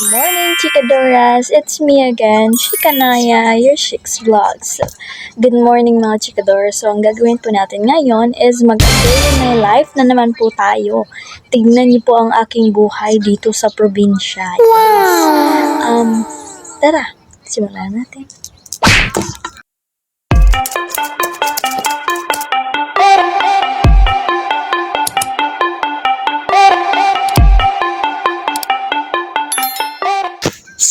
Morning, Chikadoras! It's me again, Chikanaya, your Chicks Vlogs. Good morning mga Chikadoras. So, ang gagawin po natin ngayon is mag-day in my life na naman po tayo. Tignan niyo po ang aking buhay dito sa probinsya. Wow! Tara, simulan natin.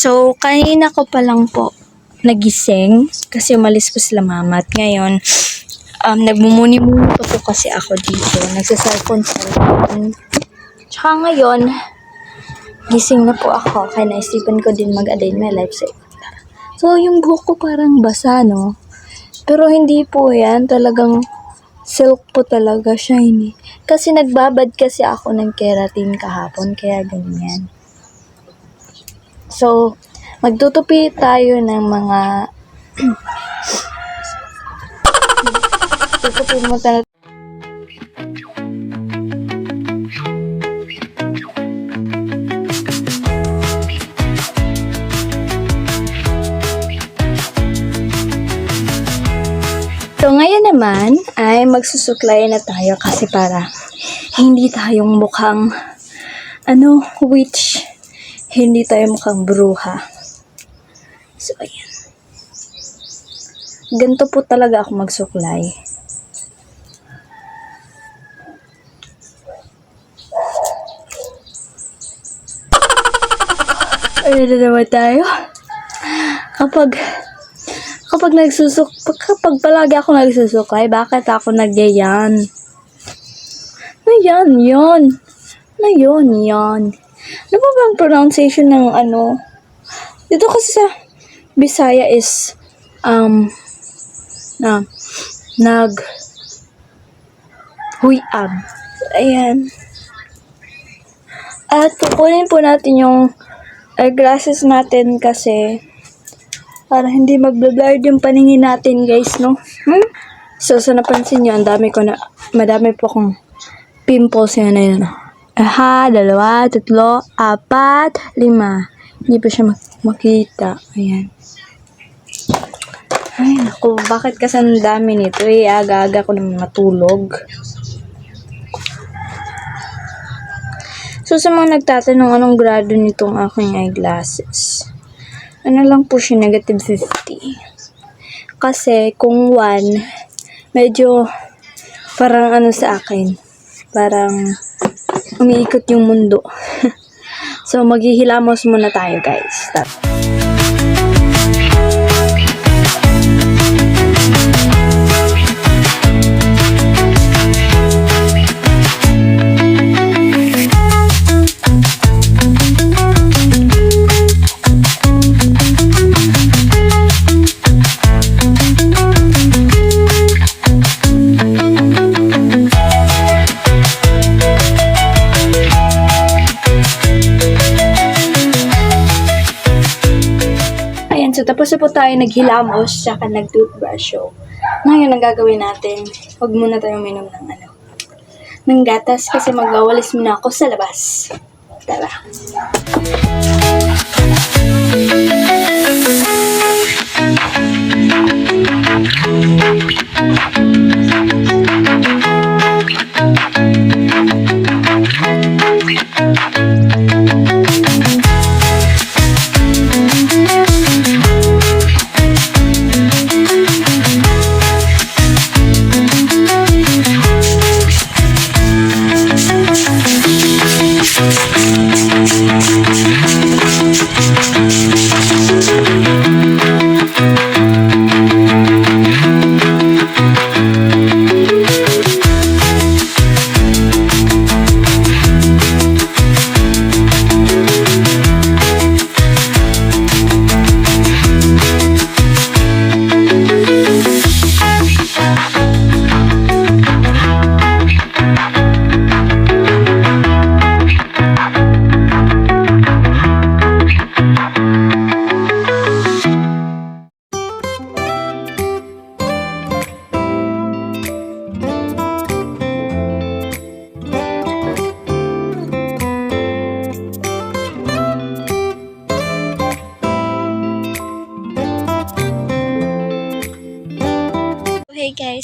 So, kanina ko pa lang po nagising kasi umalis po sila mama at ngayon nagmumuni-muni pa po kasi ako dito. Nagsa-cellphone. Tsaka ngayon, gising na po ako kaya naisipan ko din mag-a-day in my life. So, yung buhok ko parang basa, no? Pero hindi po yan. Talagang silk po talaga, shiny. Kasi nagbabad kasi ako ng keratin kahapon kaya ganyan. So, magtutupi tayo ng mga tutupi mo talaga. So, ngayon naman ay magsusuklay na tayo kasi para hindi tayong mukhang witch. Hindi tayo mukhang bruha. So, ayan. Ganito po talaga ako magsuklay. Ayan na naman tayo. Kapag palagi ako nagsusuklay, bakit ako nagyayan? Yan. Ano ba bang pronunciation ng dito kasi sa Bisaya is huyab. Ayan. At kukunin po natin yung glasses natin kasi para hindi magblur yung paningin natin, guys, no? So, sa napansin nyo, madami po akong pimples yan na yun. 1, 2, 3, 4, 5. Hindi pa siya makita. Ayan. Ay, naku. Bakit kasi ang dami nito? Aga-aga ko naman matulog. So, sa mga nagtatanong anong grado nitong aking eyeglasses, lang po siya, negative 50. Kasi, kung 1, medyo parang sa akin. Parang umiikot yung mundo. So, maghihilamos muna tayo, guys. Stop. So, tapos na po tayo naghilamos, tsaka nag-toothbrush. So, ngayon, ang gagawin natin, huwag muna tayong minom ng gatas kasi magwawalis muna ako sa labas. Tara.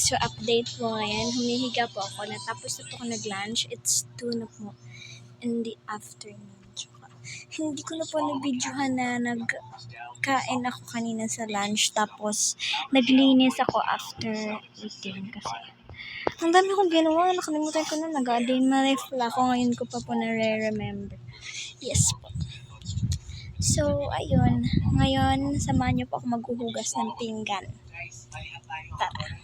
So, update po ngayon. Humihiga po ako. Natapos na po ako nag-lunch. It's 2 na po in the afternoon. Tsaka, hindi ko na po na-videohan na nagkain ako kanina sa lunch. Tapos, naglinis ako after eating kasi ang dami kong ginawa. Nakalimutan ko na. Nag-a-day na life ako. Ngayon ko pa po na-remember. Yes po. So, ayun. Ngayon, samahan niyo po ako maghuhugas ng pinggan. Tara.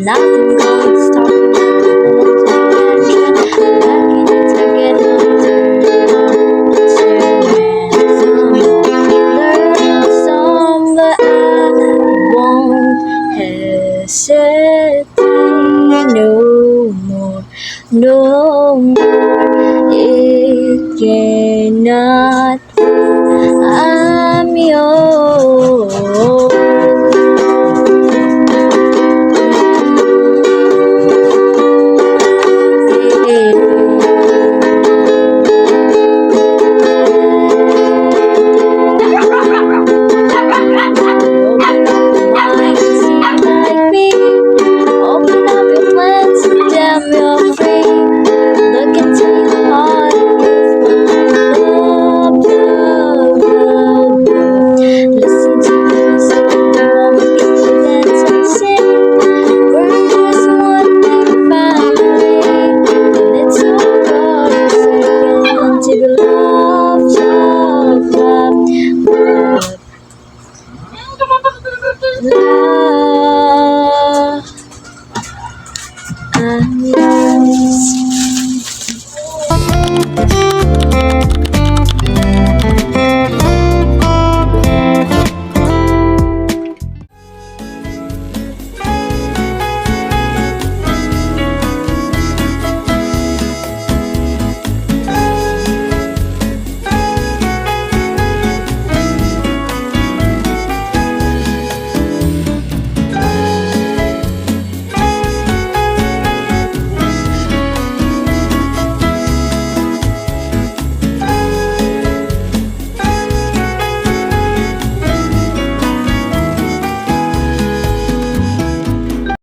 Nothing gonna stop me. Learn some, but I won't hesitate no more, no more. It cannot. I'm yours. I'm yours.